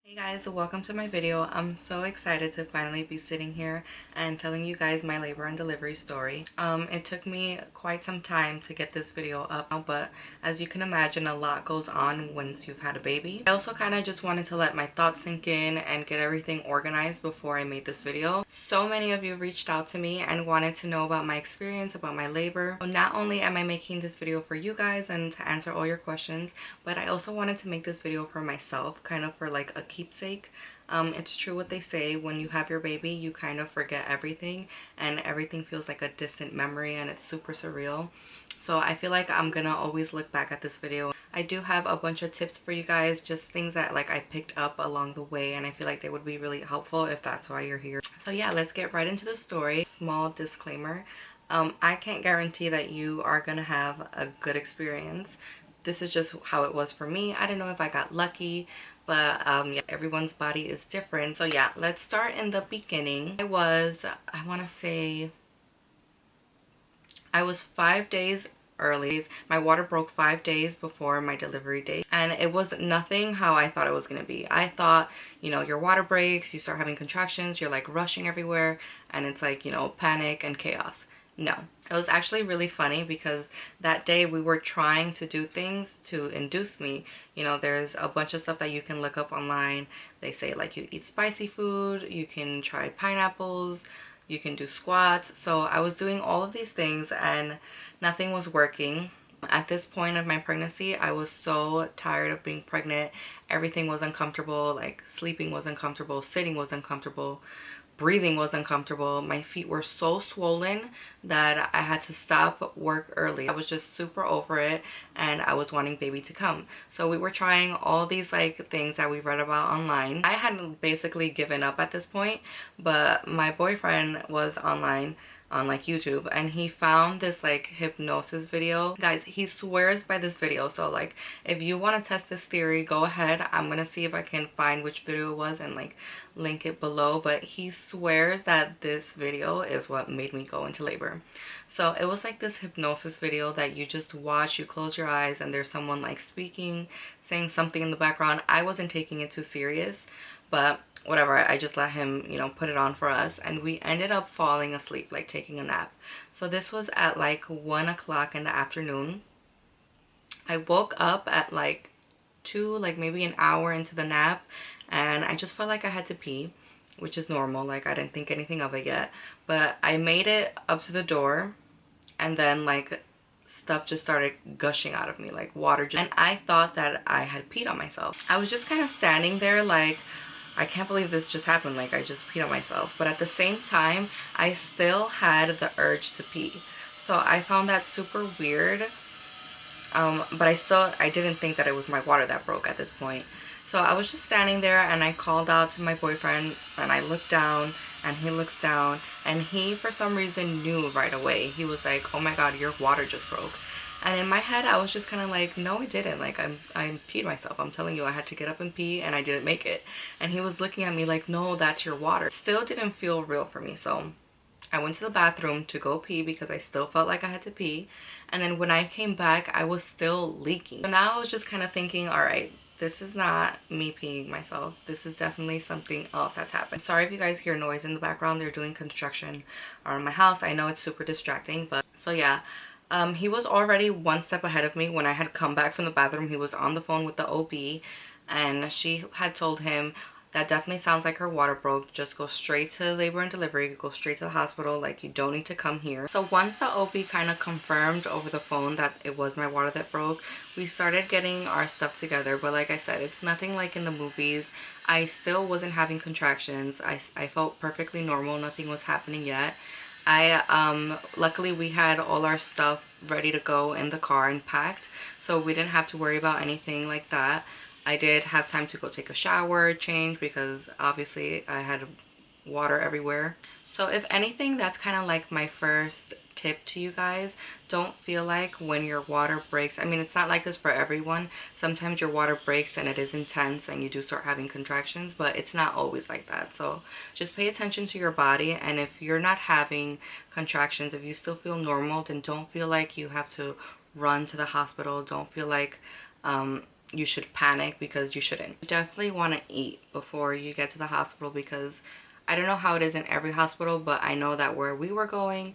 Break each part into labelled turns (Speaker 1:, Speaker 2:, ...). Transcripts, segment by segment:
Speaker 1: Hey guys, welcome to my video. I'm so excited to finally be sitting here and telling you guys my labor and delivery story. It took me quite some time to get this video up, but as you can imagine, a lot goes on once you've had a baby. I also kind of just wanted to let my thoughts sink in and get everything organized before I made this video. So many of you reached out to me and wanted to know about my experience, about my labor. So not only am I making this video for you guys and to answer all your questions, but I also wanted to make this video for myself, kind of for like a keepsake. It's true what they say, when you have your baby you kind of forget everything and everything feels like a distant memory and it's super surreal. So I feel like I'm gonna always look back at this video. I do have a bunch of tips for you guys, just things that like I picked up along the way, and I feel like they would be really helpful if that's why you're here. So yeah, let's get right into the story. Small disclaimer, I can't guarantee that you are gonna have a good experience. This is just how it was for me. I don't know if I got lucky, but yeah, everyone's body is different. So yeah, let's start in the beginning. I want to say I was 5 days early. My water broke 5 days before my delivery date, and it was nothing how I thought it was going to be. I thought, you know, your water breaks, you start having contractions, you're like rushing everywhere, and it's like, you know, panic and chaos. No, it was actually really funny because that day we were trying to do things to induce me. You know, there's a bunch of stuff that you can look up online. They say like you eat spicy food, you can try pineapples, you can do squats. So I was doing all of these things and nothing was working. At this point of my pregnancy, I was so tired of being pregnant. Everything was uncomfortable, like sleeping was uncomfortable, sitting was uncomfortable, breathing was uncomfortable. My feet were so swollen that I had to stop work early. I was just super over it and I was wanting baby to come. So we were trying all these like things that we read about online. I had basically given up at this point, but my boyfriend was online on like YouTube, and he found this like hypnosis video. Guys, he swears by this video, so like if you want to test this theory, go ahead. I'm gonna see if I can find which video it was and like link it below, but he swears that this video is what made me go into labor. So it was like this hypnosis video that you just watch, you close your eyes and there's someone like speaking, saying something in the background. I wasn't taking it too serious, but whatever, I just let him, you know, put it on for us, and we ended up falling asleep, like taking a nap. So this was at like 1 o'clock in the afternoon. I woke up at like 2, like maybe an hour into the nap, and I just felt like I had to pee, which is normal, like I didn't think anything of it yet. But I made it up to the door, and then like stuff just started gushing out of me, like water, and I thought that I had peed on myself. I was just kind of standing there like, I can't believe this just happened, like I just peed on myself. But at the same time, I still had the urge to pee. So I found that super weird. But I didn't think that it was my water that broke at this point. So I was just standing there and I called out to my boyfriend, and I looked down and he looks down, and he for some reason knew right away. He was like, oh my god, your water just broke. And in my head I was just kind of like, no it didn't, like I peed myself. I'm telling you, I had to get up and pee and I didn't make it. And he was looking at me like, no, that's your water. It still didn't feel real for me. So I went to the bathroom to go pee because I still felt like I had to pee. And then when I came back, I was still leaking. So now I was just kind of thinking, all right, this is not me peeing myself. This is definitely something else that's happened. Sorry if you guys hear noise in the background. They're doing construction around my house. I know it's super distracting, but so yeah. He was already one step ahead of me. When I had come back from the bathroom, he was on the phone with the OB, and she had told him, that definitely sounds like her water broke. Just go straight to labor and delivery. Go straight to the hospital. Like, you don't need to come here. So once the OB kind of confirmed over the phone that it was my water that broke, we started getting our stuff together. But like I said, it's nothing like in the movies. I still wasn't having contractions. I felt perfectly normal. Nothing was happening yet. Luckily we had all our stuff ready to go in the car and packed, so we didn't have to worry about anything like that. I did have time to go take a shower, change, because obviously I had water everywhere. So if anything, that's kind of like my first tip to you guys. Don't feel like when your water breaks, I mean, it's not like this for everyone. Sometimes your water breaks and it is intense and you do start having contractions, but it's not always like that. So just pay attention to your body, and if you're not having contractions, if you still feel normal, then don't feel like you have to run to the hospital. Don't feel like you should panic, because you shouldn't. You definitely want to eat before you get to the hospital, because I don't know how it is in every hospital, but I know that where we were going,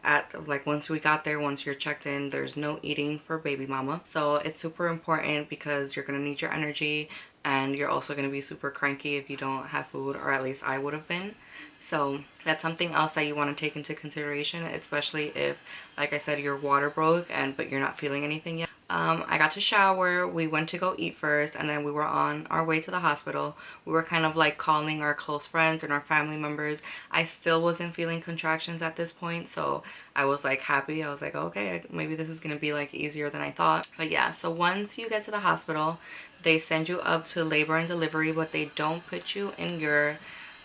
Speaker 1: at like once we got there, once you're checked in, there's no eating for baby mama. So it's super important, because you're gonna need your energy, and you're also gonna be super cranky if you don't have food, or at least I would have been. So that's something else that you want to take into consideration, especially if, like I said, your water broke but you're not feeling anything yet. I got to shower, we went to go eat first, and then we were on our way to the hospital. We were kind of like calling our close friends and our family members. I still wasn't feeling contractions at this point, so I was like happy. I was like, okay, maybe this is gonna be like easier than I thought. But yeah, so once you get to the hospital, they send you up to labor and delivery, but they don't put you in your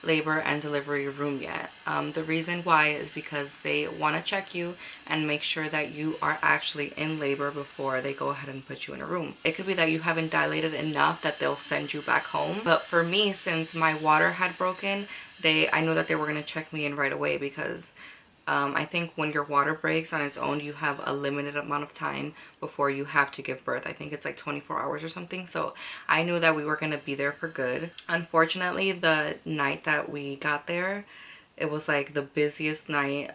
Speaker 1: labor and delivery room yet. The reason why is because they want to check you and make sure that you are actually in labor before they go ahead and put you in a room. It could be that you haven't dilated enough that they'll send you back home, but for me, since my water had broken, I knew that they were going to check me in right away, because I think when your water breaks on its own, you have a limited amount of time before you have to give birth. I think it's like 24 hours or something. So I knew that we were going to be there for good. Unfortunately, the night that we got there, it was like the busiest night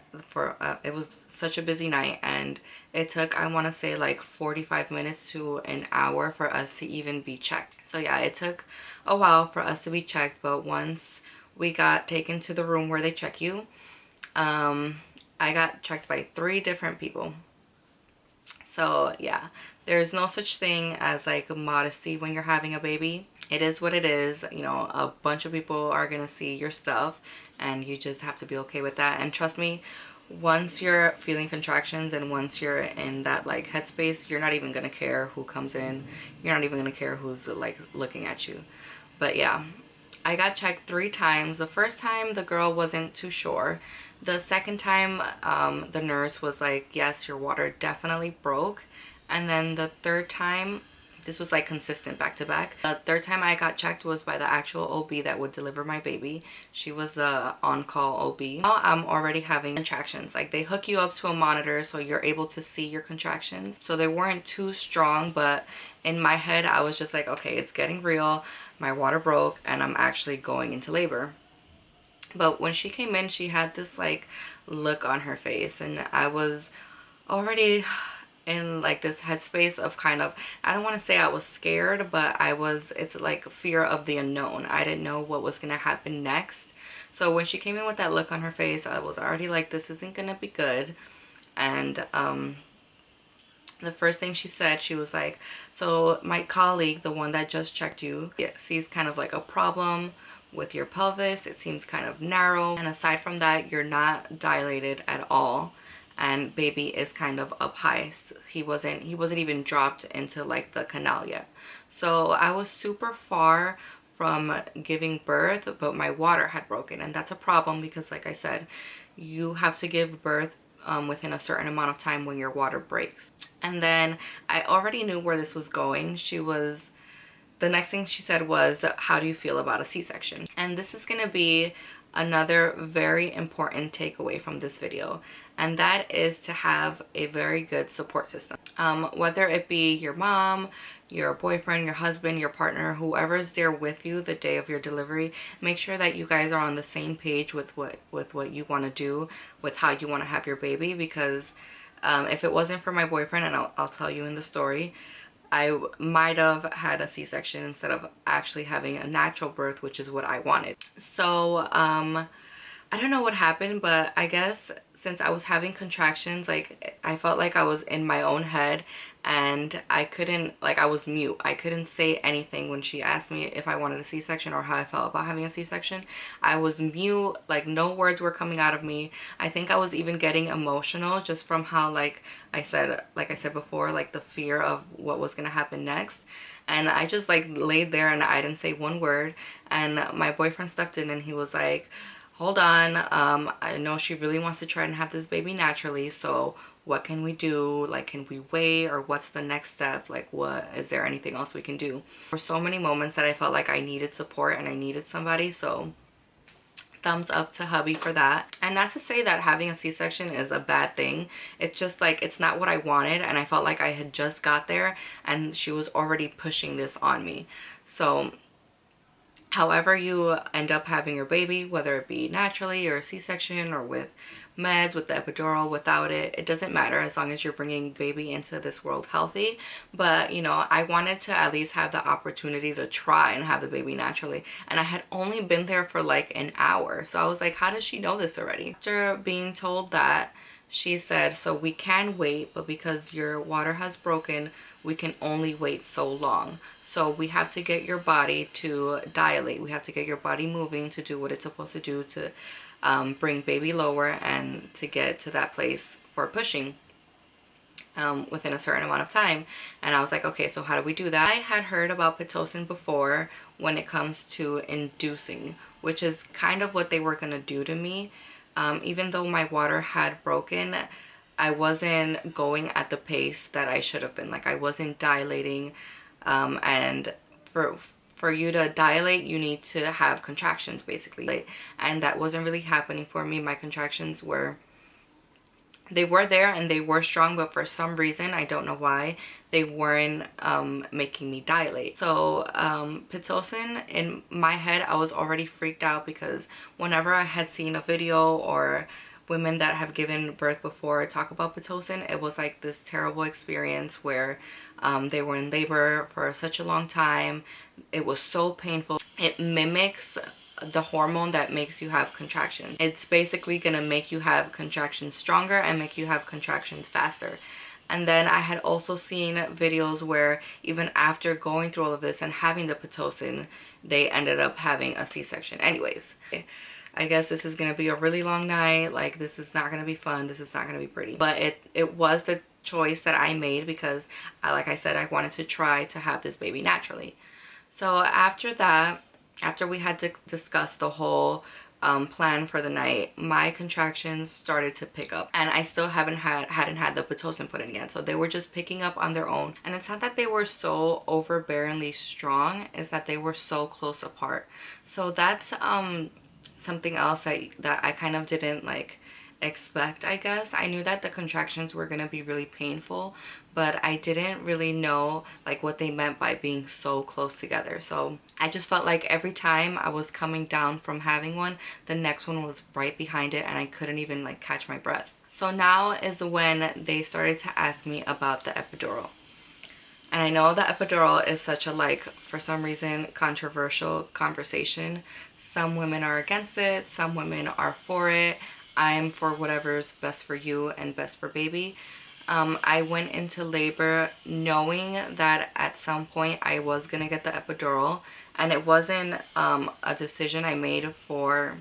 Speaker 1: it was such a busy night, and it took, I want to say, like 45 minutes to an hour for us to even be checked. So yeah, it took a while for us to be checked, but once we got taken to the room where they check you, I got checked by 3 different people. So yeah, there's no such thing as like modesty when you're having a baby. It is what it is. You know, a bunch of people are gonna see your stuff, and you just have to be okay with that. And trust me, once you're feeling contractions and once you're in that like headspace, you're not even gonna care who comes in. You're not even gonna care who's like looking at you. But yeah, I got checked 3 times. The first time the girl wasn't too sure. The second time, the nurse was like, yes, your water definitely broke. And then the third time, this was like consistent back to back. The third time I got checked was by the actual OB that would deliver my baby. She was the on-call OB. Now I'm already having contractions. Like, they hook you up to a monitor so you're able to see your contractions. So they weren't too strong, but in my head I was just like, okay, it's getting real. My water broke and I'm actually going into labor. But when she came in, she had this like look on her face, and I was already in like this headspace of kind of, I don't want to say I was scared, but it's like fear of the unknown. I didn't know what was gonna happen next. So when she came in with that look on her face, I was already like, this isn't gonna be good. And the first thing she said, she was like, so my colleague, the one that just checked you, sees kind of like a problem with your pelvis. It seems kind of narrow, and aside from that, you're not dilated at all, and baby is kind of up high. He wasn't even dropped into like the canal yet. So I was super far from giving birth, but my water had broken, and that's a problem, because like I said, you have to give birth within a certain amount of time when your water breaks. And then I already knew where this was going. The next thing she said was, how do you feel about a C-section? And this is going to be another very important takeaway from this video, and that is to have a very good support system. Whether it be your mom, your boyfriend, your husband, your partner, whoever's there with you the day of your delivery, make sure that you guys are on the same page with what you want to do, with how you want to have your baby. Because if it wasn't for my boyfriend, and I'll tell you in the story, I might have had a C-section instead of actually having a natural birth, which is what I wanted. So I don't know what happened, but I guess since I was having contractions, like, I felt like I was in my own head, and I couldn't, like, I was mute. I couldn't say anything when she asked me if I wanted a C-section or how I felt about having a C-section. I was mute, like, no words were coming out of me. I think I was even getting emotional just from how, like I said before, like, the fear of what was gonna happen next. And I just like laid there and I didn't say one word. And my boyfriend stepped in and he was like, hold on, I know she really wants to try and have this baby naturally, so what can we do? Like, can we wait, or what's the next step? Like, what is there anything else we can do? There were so many moments that I felt like I needed support and I needed somebody. So thumbs up to hubby for that. And not to say that having a C-section is a bad thing. It's just like, it's not what I wanted, and I felt like I had just got there and she was already pushing this on me. So however you end up having your baby, whether it be naturally or C-section or with meds, with the epidural, without it, it doesn't matter, as long as you're bringing baby into this world healthy. But you know, I wanted to at least have the opportunity to try and have the baby naturally, and I had only been there for like an hour. So I was like, how does she know this already? After being told that, she said, so we can wait, but because your water has broken, we can only wait so long. So we have to get your body to dilate. We have to get your body moving to do what it's supposed to do to bring baby lower and to get to that place for pushing within a certain amount of time. And I was like, okay, so how do we do that? I had heard about Pitocin before when it comes to inducing, which is kind of what they were going to do to me. Even though my water had broken, I wasn't going at the pace that I should have been. Like, I wasn't dilating, and for you to dilate, you need to have contractions, basically. And that wasn't really happening for me. My contractions were, they were there and they were strong, but for some reason, I don't know why, they weren't making me dilate. So Pitocin, in my head, I was already freaked out, because whenever I had seen a video or women that have given birth before talk about Pitocin, it was like this terrible experience where they were in labor for such a long time. It was so painful. It mimics the hormone that makes you have contractions. It's basically gonna make you have contractions stronger and make you have contractions faster. And then I had also seen videos where even after going through all of this and having the Pitocin, they ended up having a C-section. Anyways, I guess this is gonna be a really long night. Like, this is not gonna be fun. This is not gonna be pretty. But it was the choice that I made, because like I said, I wanted to try to have this baby naturally. So after that, after we had to discuss the whole plan for the night, my contractions started to pick up, and I still hadn't had the Pitocin put in yet, so they were just picking up on their own. And it's not that they were so overbearingly strong, it's that they were so close apart. So that's something else that I kind of didn't like expect, I guess. I knew that the contractions were gonna be really painful, but I didn't really know like what they meant by being so close together. So I just felt like every time I was coming down from having one, the next one was right behind it, and I couldn't even like catch my breath. So now is when they started to ask me about the epidural. And I know the epidural is such a, like, for some reason, controversial conversation. Some women are against it, some women are for it. I'm for whatever's best for you and best for baby. I went into labor knowing that at some point I was gonna get the epidural, and it wasn't a decision I made for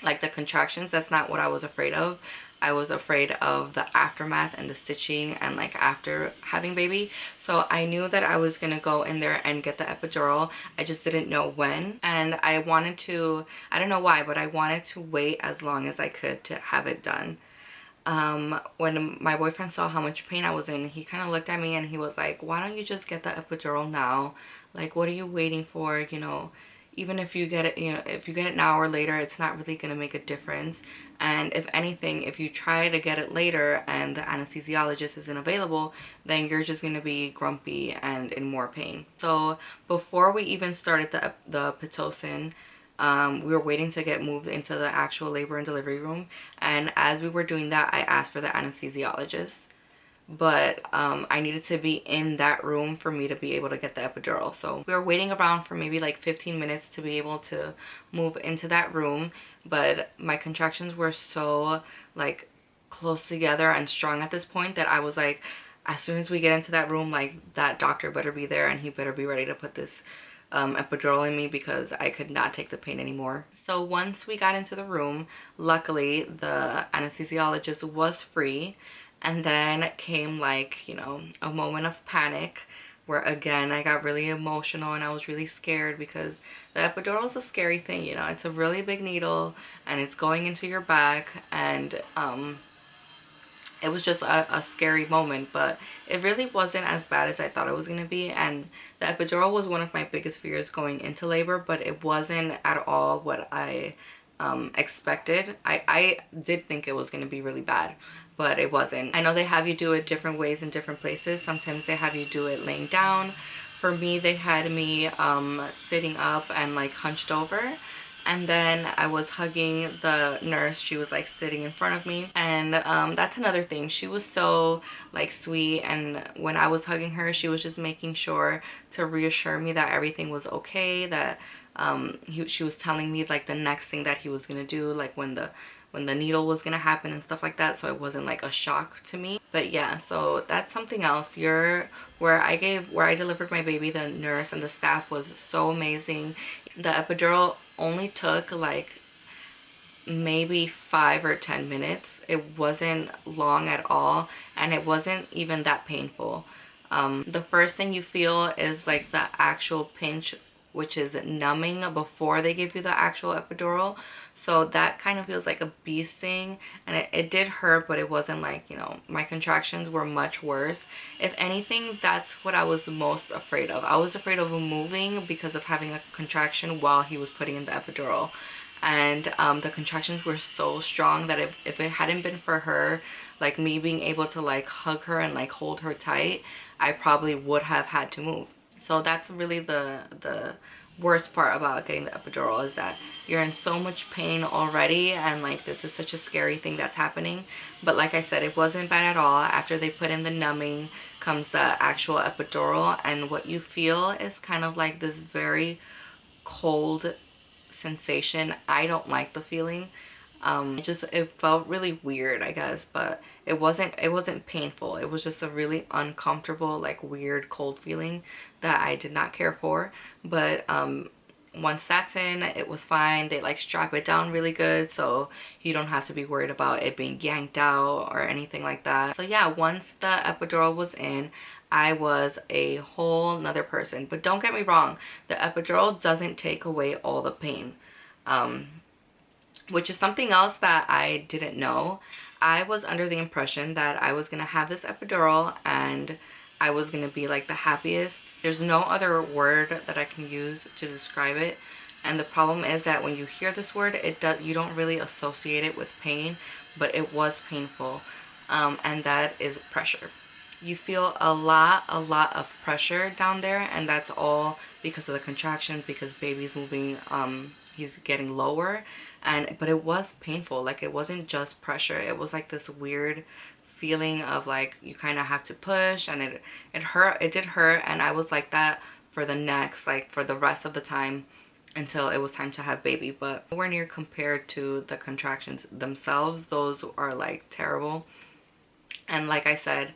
Speaker 1: like the contractions. That's not what I was afraid of. I was afraid of the aftermath and the stitching and like after having baby. So I knew that I was gonna go in there and get the epidural. I just didn't know when, and I wanted to, I don't know why, but I wanted to wait as long as I could to have it done. When my boyfriend saw how much pain I was in, he kind of looked at me and he was like, why don't you just get the epidural now? Like, what are you waiting for? You know, even if you get it, you know, if you get it now or later, it's not really going to make a difference. And if anything, if you try to get it later and the anesthesiologist isn't available, then you're just going to be grumpy and in more pain. So before we even started the Pitocin, we were waiting to get moved into the actual labor and delivery room. And as we were doing that, I asked for the anesthesiologist. But I needed to be in that room for me to be able to get the epidural. So we were waiting around for maybe like 15 minutes to be able to move into that room. But my contractions were so like close together and strong at this point that I was like, as soon as we get into that room, like that doctor better be there and he better be ready to put this epidural in me, because I could not take the pain anymore. So once we got into the room, luckily the anesthesiologist was free. And then came like, you know, a moment of panic where again I got really emotional and I was really scared, because the epidural is a scary thing, you know. It's a really big needle and it's going into your back, and it was just a scary moment, but it really wasn't as bad as I thought it was going to be. And the epidural was one of my biggest fears going into labor, but it wasn't at all what I expected. I did think it was going to be really bad, but it wasn't. I know they have you do it different ways in different places. Sometimes they have you do it laying down. For me, they had me sitting up and like hunched over, and then I was hugging the nurse. She was like sitting in front of me, and that's another thing. She was so like sweet, and when I was hugging her, she was just making sure to reassure me that everything was okay, that she was telling me like the next thing that he was gonna do, like when the needle was gonna happen and stuff like that, so it wasn't like a shock to me. But yeah, so that's something else. Where I delivered my baby, the nurse and the staff was so amazing. The epidural only took like maybe 5 or 10 minutes. It wasn't long at all, and it wasn't even that painful. The first thing you feel is like the actual pinch, which is numbing before they give you the actual epidural. So that kind of feels like a bee sting, and it did hurt, but it wasn't like, you know, my contractions were much worse. If anything, that's what I was most afraid of. I was afraid of moving because of having a contraction while he was putting in the epidural. And the contractions were so strong that if it hadn't been for her, like me being able to like hug her and like hold her tight, I probably would have had to move. So that's really the worst part about getting the epidural, is that you're in so much pain already, and like this is such a scary thing that's happening. But like I said, it wasn't bad at all. After they put in the numbing comes the actual epidural, and what you feel is kind of like this very cold sensation. I don't like the feeling. It felt really weird, I guess, but it wasn't painful. It was just a really uncomfortable, like weird cold feeling that I did not care for. But once that's in, it was fine. They like strap it down really good, so you don't have to be worried about it being yanked out or anything like that. So yeah, once the epidural was in, I was a whole nother person. But don't get me wrong, the epidural doesn't take away all the pain, which is something else that I didn't know. I was under the impression that I was gonna have this epidural and I was gonna be like the happiest. There's no other word that I can use to describe it. And the problem is that when you hear this word, you don't really associate it with pain, but it was painful, and that is pressure. You feel a lot of pressure down there, and that's all because of the contractions, because baby's moving, he's getting lower, but it was painful. Like, it wasn't just pressure, it was like this weird feeling of like you kind of have to push, and it hurt. It did hurt, and I was like that for the rest of the time until it was time to have baby. But nowhere near compared to the contractions themselves. Those are like terrible. And like I said,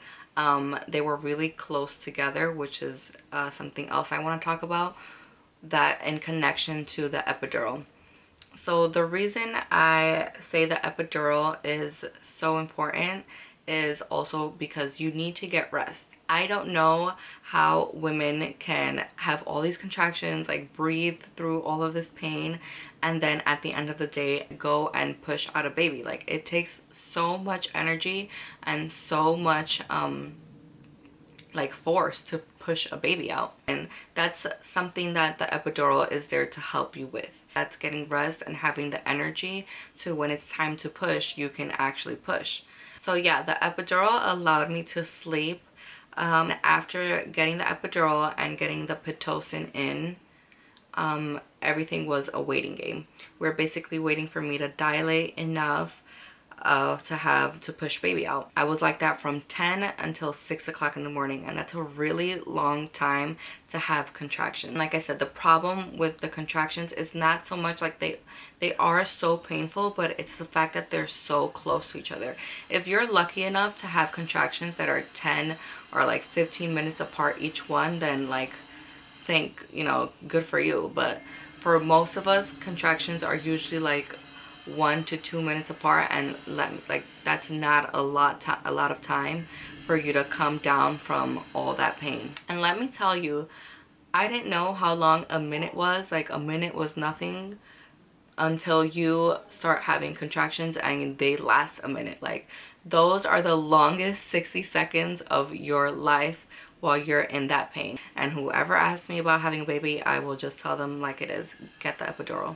Speaker 1: they were really close together, which is something else I want to talk about, that in connection to the epidural. So the reason I say the epidural is so important is also because you need to get rest. I don't know how women can have all these contractions, like breathe through all of this pain, and then at the end of the day go and push out a baby. Like, it takes so much energy and so much like force to push a baby out, and that's something that the epidural is there to help you with. That's getting rest and having the energy to, when it's time to push, you can actually push. So yeah, the epidural allowed me to sleep. After getting the epidural and getting the Pitocin in, everything was a waiting game. We're basically waiting for me to dilate enough to push baby out. I was like that from 10 until 6 o'clock in the morning, and that's a really long time to have contractions. Like I said, the problem with the contractions is not so much like they are so painful, but it's the fact that they're so close to each other. If you're lucky enough to have contractions that are 10 or like 15 minutes apart each one, then like, good for you. But for most of us, contractions are usually like 1 to 2 minutes apart, and that's not a lot of time for you to come down from all that pain. And let me tell you, I didn't know how long a minute was. Like, a minute was nothing until you start having contractions and they last a minute. Like, those are the longest 60 seconds of your life while you're in that pain. And whoever asks me about having a baby, I will just tell them like it is. Get the epidural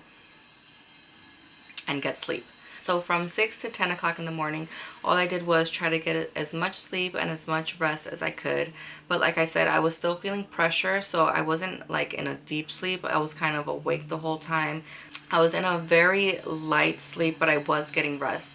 Speaker 1: and get sleep. So from 6 to 10 o'clock in the morning, all I did was try to get as much sleep and as much rest as I could. But like I said, I was still feeling pressure, so I wasn't like in a deep sleep. I was kind of awake the whole time. I was in a very light sleep, but I was getting rest.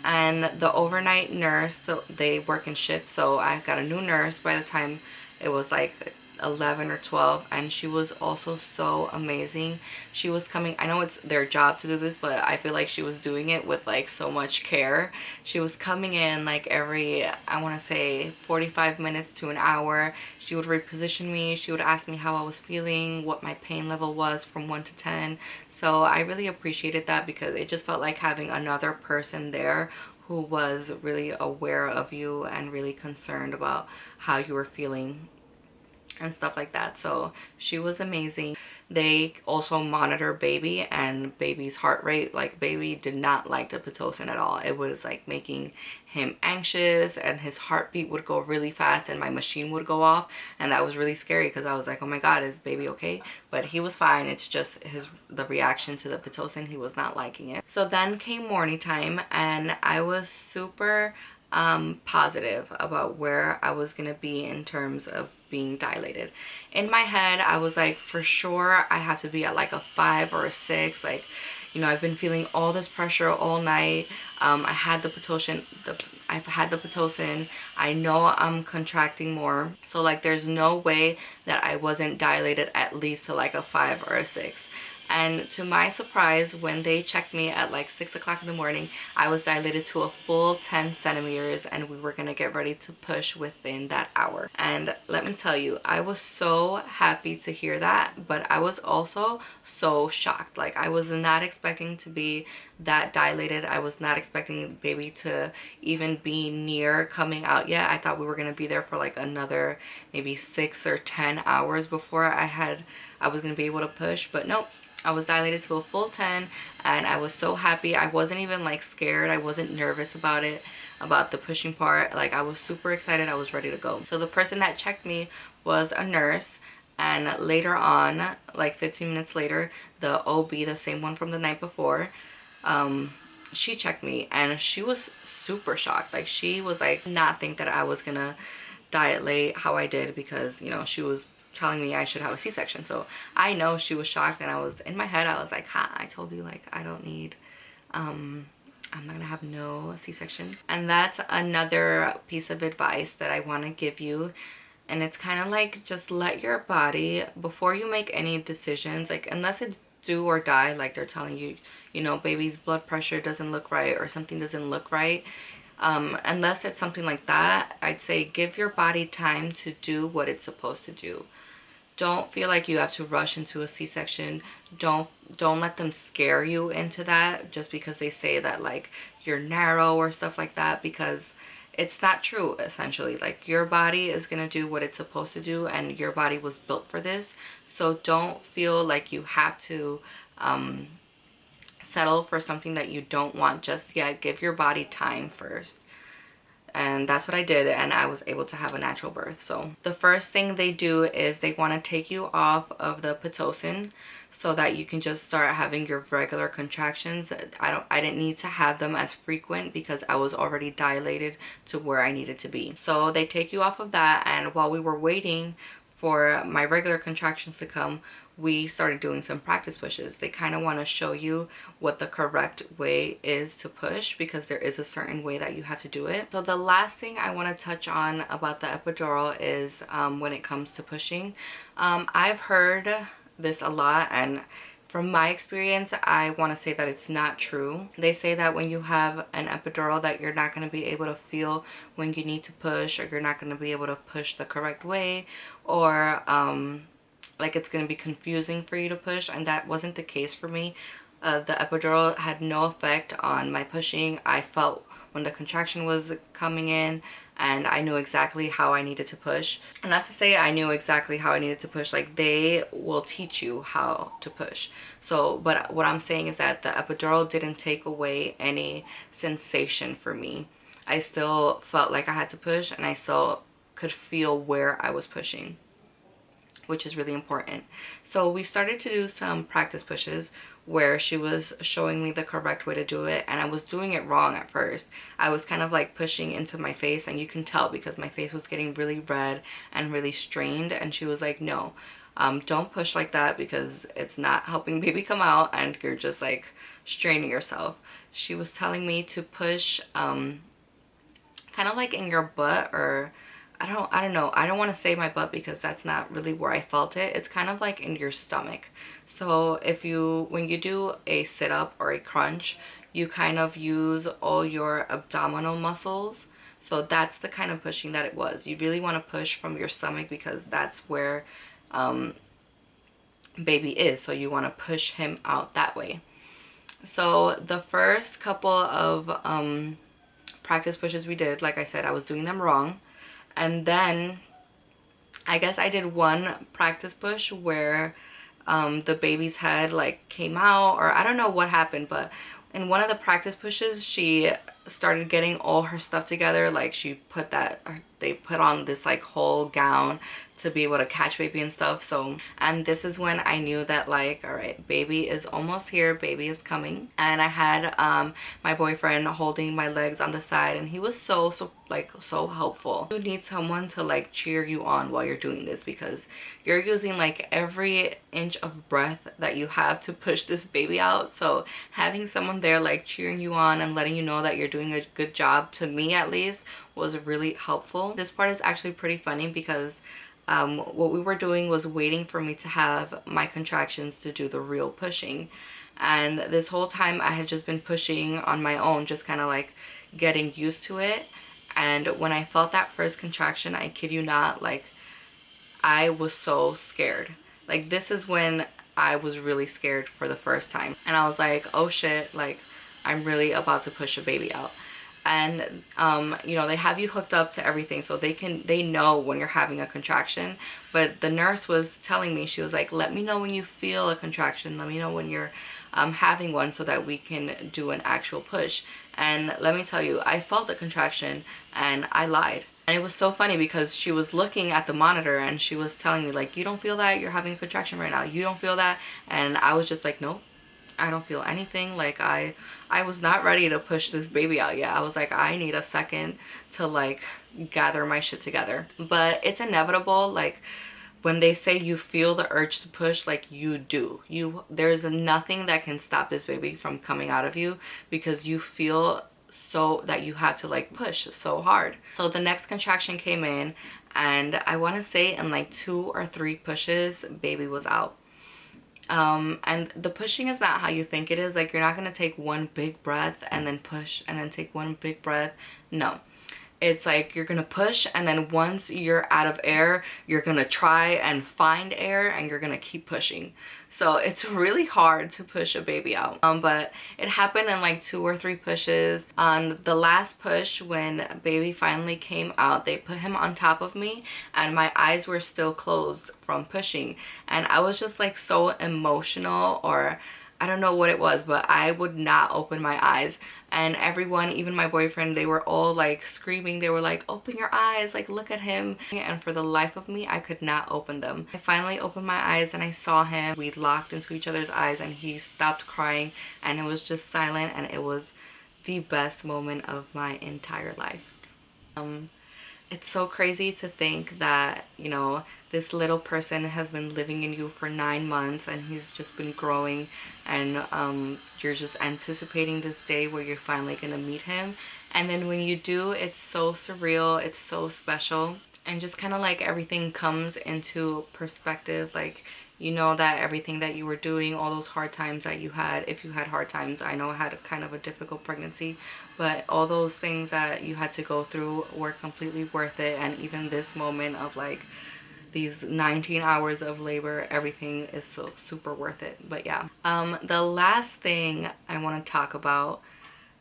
Speaker 1: And the overnight nurse, so they work in shifts, so I got a new nurse by the time it was like 11 or 12, and she was also so amazing. She was coming, I know it's their job to do this, but I feel like she was doing it with like so much care. She was coming in like every, I want to say 45 minutes to an hour. She would reposition me. She would ask me how I was feeling, what my pain level was from 1 to 10. So I really appreciated that, because it just felt like having another person there who was really aware of you and really concerned about how you were feeling and stuff like that. So she was amazing. They also monitor baby and baby's heart rate. Like, baby did not like the Pitocin at all. It was like making him anxious, and his heartbeat would go really fast and my machine would go off, and that was really scary because I was like, oh my god, is baby okay? But he was fine. It's just the reaction to the Pitocin. He was not liking it. So then came morning time, and I was super positive about where I was gonna be in terms of being dilated. In my head, I was like, for sure I have to be at like a 5 or a 6. Like, you know, I've been feeling all this pressure all night. I had the Pitocin, I've had the Pitocin. I know I'm contracting more, so like there's no way that I wasn't dilated at least to like a 5 or a 6. And to my surprise, when they checked me at like 6 o'clock in the morning, I was dilated to a full 10 centimeters, and we were gonna get ready to push within that hour. And let me tell you, I was so happy to hear that, but I was also so shocked. Like, I was not expecting to be that dilated. I was not expecting baby to even be near coming out yet. I thought we were gonna be there for like another maybe 6 or 10 hours before I was gonna be able to push, but nope. I was dilated to a full 10, and I was so happy. I wasn't even like scared. I wasn't nervous about it, about the pushing part. Like, I was super excited. I was ready to go. So the person that checked me was a nurse, and later on, like 15 minutes later, the OB, the same one from the night before, she checked me, and she was super shocked. Like, she was like, not think that I was gonna dilate how I did, because, you know, she was telling me I should have a C-section. So I know she was shocked, and I was in my head, I was like, ha, I told you, like, I don't need I'm not gonna have no C-section. And that's another piece of advice that I want to give you, and it's kind of like, just let your body, before you make any decisions, like, unless it's do or die, like they're telling you, you know, baby's blood pressure doesn't look right or something doesn't look right, unless it's something like that, I'd say give your body time to do what it's supposed to do. Don't feel like you have to rush into a C-section. Don't let them scare you into that just because they say that like you're narrow or stuff like that, because it's not true. Essentially, like, your body is gonna do what it's supposed to do, and your body was built for this. So don't feel like you have to settle for something that you don't want just yet. Give your body time first. And that's what I did, and I was able to have a natural birth. So the first thing they do is they want to take you off of the Pitocin so that you can just start having your regular contractions. I didn't need to have them as frequent because I was already dilated to where I needed to be. So they take you off of that, and while we were waiting for my regular contractions to come, we started doing some practice pushes. They kind of want to show you what the correct way is to push, because there is a certain way that you have to do it. So the last thing I want to touch on about the epidural is when it comes to pushing. I've heard this a lot, and from my experience, I want to say that it's not true. They say that when you have an epidural that you're not going to be able to feel when you need to push, or you're not going to be able to push the correct way, or like it's going to be confusing for you to push, and that wasn't the case for me. The epidural had no effect on my pushing. I felt when the contraction was coming in, and I knew exactly how I needed to push. And not to say I knew exactly how I needed to push, like, they will teach you how to push. So, but what I'm saying is that the epidural didn't take away any sensation for me. I still felt like I had to push, and I still could feel where I was pushing, which is really important. So we started to do some practice pushes where she was showing me the correct way to do it, and I was doing it wrong at first. I was kind of like pushing into my face, and you can tell because my face was getting really red and really strained, and she was like, no, don't push like that because it's not helping baby come out and you're just like straining yourself. She was telling me to push kind of like in your butt, or I don't know. I don't want to say my butt because that's not really where I felt it. It's kind of like in your stomach. So if you, when you do a sit-up or a crunch, you kind of use all your abdominal muscles. So that's the kind of pushing that it was. You really want to push from your stomach because that's where baby is. So you want to push him out that way. So the first couple of practice pushes we did, like I said, I was doing them wrong. And then I guess I did one practice push where the baby's head like came out, or I don't know what happened, but in one of the practice pushes she started getting all her stuff together. Like she put that, or they put on this like whole gown to be able to catch baby and stuff. So, and this is when I knew that like, all right, baby is almost here, baby is coming. And I had my boyfriend holding my legs on the side, and he was so helpful. You need someone to like cheer you on while you're doing this because you're using like every inch of breath that you have to push this baby out. So having someone there like cheering you on and letting you know that you're doing a good job, to me at least, was really helpful. This part is actually pretty funny because what we were doing was waiting for me to have my contractions to do the real pushing. And this whole time I had just been pushing on my own, just kind of like getting used to it. And when I felt that first contraction, I kid you not, like I was so scared. Like this is when I was really scared for the first time. And I was like, oh shit, like I'm really about to push a baby out. And you know, they have you hooked up to everything so they know when you're having a contraction. But the nurse was telling me, she was like, let me know when you feel a contraction, let me know when you're having one so that we can do an actual push. And let me tell you, I felt a contraction and I lied. And it was so funny because she was looking at the monitor and she was telling me like, you don't feel that, you're having a contraction right now, you don't feel that. And I was just like, nope, I don't feel anything. Like I was not ready to push this baby out yet. I was like, I need a second to like gather my shit together. But it's inevitable. Like when they say you feel the urge to push, like you do. There's nothing that can stop this baby from coming out of you because you feel so that you have to like push so hard. So the next contraction came in, and I want to say in like 2 or 3 pushes, baby was out. And the pushing is not how you think it is. Like you're not gonna take one big breath and then push and then take one big breath. No, it's like you're gonna push, and then once you're out of air, you're gonna try and find air, and you're gonna keep pushing. So it's really hard to push a baby out. But it happened in like 2 or 3 pushes. On the last push, when baby finally came out, they put him on top of me and my eyes were still closed from pushing, and I was just like so emotional, or I don't know what it was, but I would not open my eyes. And everyone, even my boyfriend, they were all like screaming. They were like, open your eyes, like look at him. And for the life of me, I could not open them. I finally opened my eyes and I saw him. We locked into each other's eyes and he stopped crying and it was just silent, and it was the best moment of my entire life. It's so crazy to think that, you know, this little person has been living in you for 9 months and he's just been growing, and you're just anticipating this day where you're finally gonna meet him. And then when you do, it's so surreal, it's so special, and just kind of like everything comes into perspective. Like you know that everything that you were doing, all those hard times that you had, if you had hard times, I know I had a kind of a difficult pregnancy, but all those things that you had to go through were completely worth it. And even this moment of like these 19 hours of labor, everything is so super worth it. But yeah, the last thing I want to talk about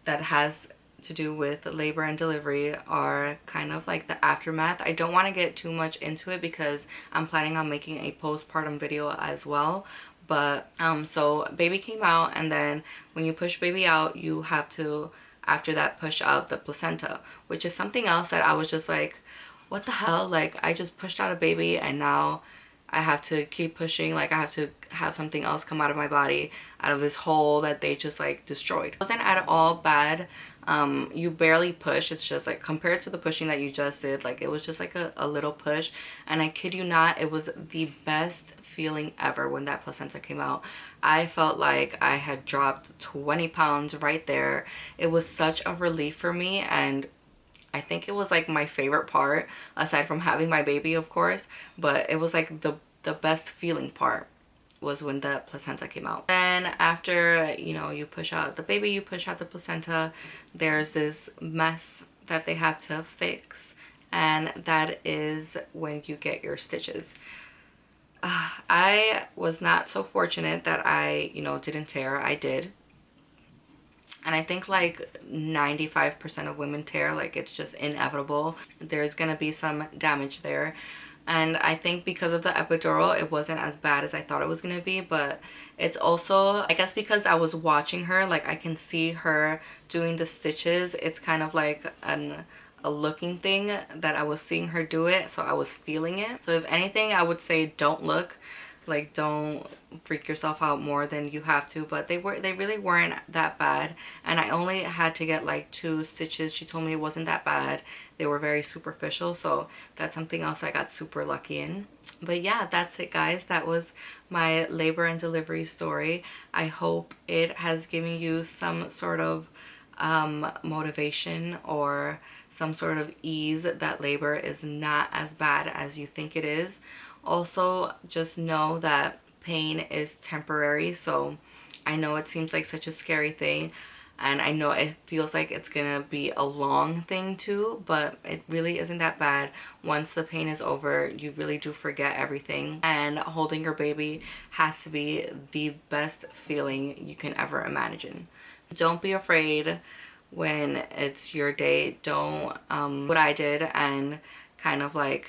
Speaker 1: that has to do with labor and delivery are kind of like the aftermath. I don't want to get too much into it because I'm planning on making a postpartum video as well. But so baby came out, and then when you push baby out, you have to after that push out the placenta, which is something else that I was just like, what the hell? Like, I just pushed out a baby and now I have to keep pushing. Like, I have to have something else come out of my body, out of this hole that they just like destroyed. It wasn't at all bad. You barely push. It's just like, compared to the pushing that you just did, like, it was just like a little push. And I kid you not, it was the best feeling ever when that placenta came out. I felt like I had dropped 20 pounds right there. It was such a relief for me, and I think it was like my favorite part, aside from having my baby, of course, but it was like the best feeling part was when the placenta came out. Then after, you know, you push out the baby, you push out the placenta, there's this mess that they have to fix, and that is when you get your stitches. I was not so fortunate that I, you know, didn't tear. I did. And I think like 95% of women tear. Like, it's just inevitable. There's gonna be some damage there. And I think because of the epidural, it wasn't as bad as I thought it was gonna be. But it's also, I guess because I was watching her, like, I can see her doing the stitches. It's kind of like a looking thing that I was seeing her do it, so I was feeling it. So if anything, I would say don't look. Like, don't freak yourself out more than you have to. But they really weren't that bad, and I only had to get like 2 stitches. She told me it wasn't that bad. They were very superficial, so that's something else I got super lucky in. But yeah, that's it, guys. That was my labor and delivery story. I hope it has given you some sort of motivation or some sort of ease that labor is not as bad as you think it is. Also, just know that pain is temporary. So I know it seems like such a scary thing, and I know it feels like it's gonna be a long thing too, but it really isn't that bad. Once the pain is over, you really do forget everything, and holding your baby has to be the best feeling you can ever imagine. Don't be afraid when it's your day. Don't what I did and kind of like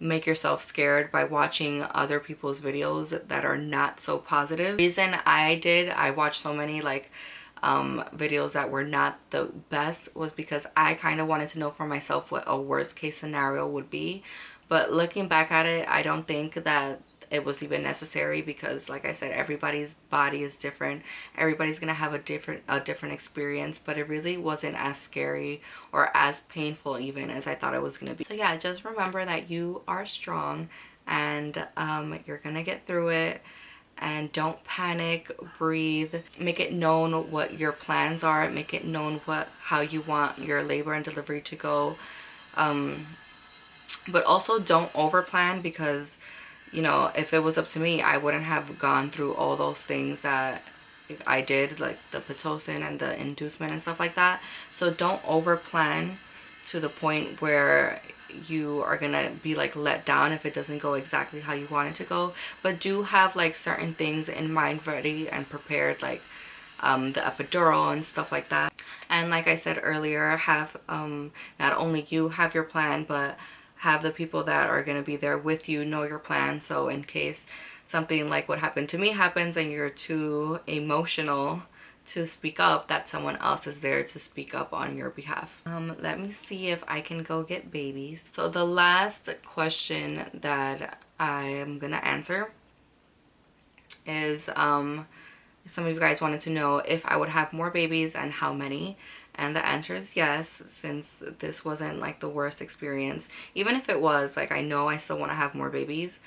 Speaker 1: make yourself scared by watching other people's videos that are not so positive. The reason I watched so many like videos that were not the best was because I kind of wanted to know for myself what a worst case scenario would be. But looking back at it, I don't think that it was even necessary, because like I said, everybody's body is different. Everybody's gonna have a different experience, but it really wasn't as scary or as painful even as I thought it was gonna be. So yeah, just remember that you are strong, and you're gonna get through it. And don't panic, breathe, make it known what your plans are, make it known how you want your labor and delivery to go. But also don't over plan, because you know, if it was up to me, I wouldn't have gone through all those things that I did, like the Pitocin and the inducement and stuff like that. So don't over plan to the point where you are gonna be like let down if it doesn't go exactly how you want it to go. But do have like certain things in mind ready and prepared, like the epidural and stuff like that. And like I said earlier, have not only you have your plan, but have the people that are going to be there with you know your plan. So in case something like what happened to me happens and you're too emotional to speak up, that someone else is there to speak up on your behalf. Let me see if I can go get babies. So the last question that I am gonna answer is some of you guys wanted to know if I would have more babies and how many. And the answer is yes, since this wasn't like the worst experience. Even if it was, like, I know I still want to have more babies.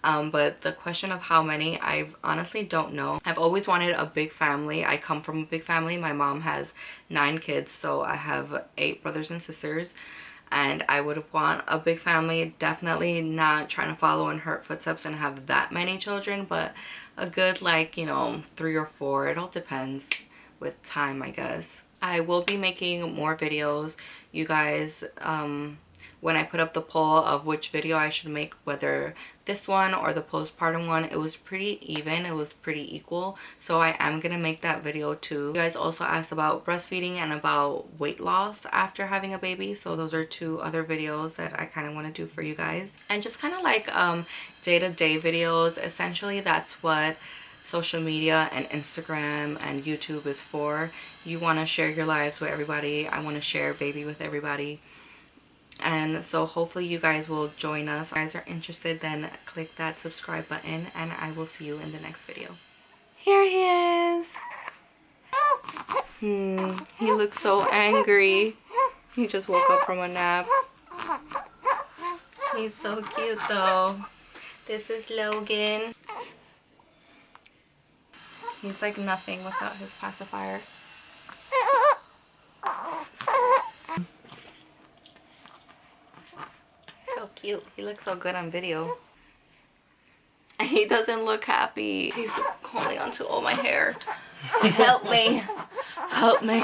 Speaker 1: But the question of how many, I honestly don't know. I've always wanted a big family. I come from a big family. My mom has 9 kids, so I have 8 brothers and sisters. And I would want a big family. Definitely not trying to follow in her footsteps and have that many children, but a good, like, you know, 3 or 4. It all depends with time, I guess. I will be making more videos, you guys. When I put up the poll of which video I should make, whether this one or the postpartum one, it was pretty even, it was pretty equal, so I am gonna make that video too. You guys also asked about breastfeeding and about weight loss after having a baby, so those are 2 other videos that I kind of want to do for you guys. And just kind of like day-to-day videos. Essentially, that's what social media and Instagram and YouTube is for. You want to share your lives with everybody. I want to share baby with everybody. And so hopefully you guys will join us. If you guys are interested, then click that subscribe button and I will see you in the next video. Here he is. He looks so angry. He just woke up from a nap. He's so cute though. This is Logan. He's like nothing without his pacifier. So cute. He looks so good on video. He doesn't look happy. He's holding on to all my hair. Help me. Help me.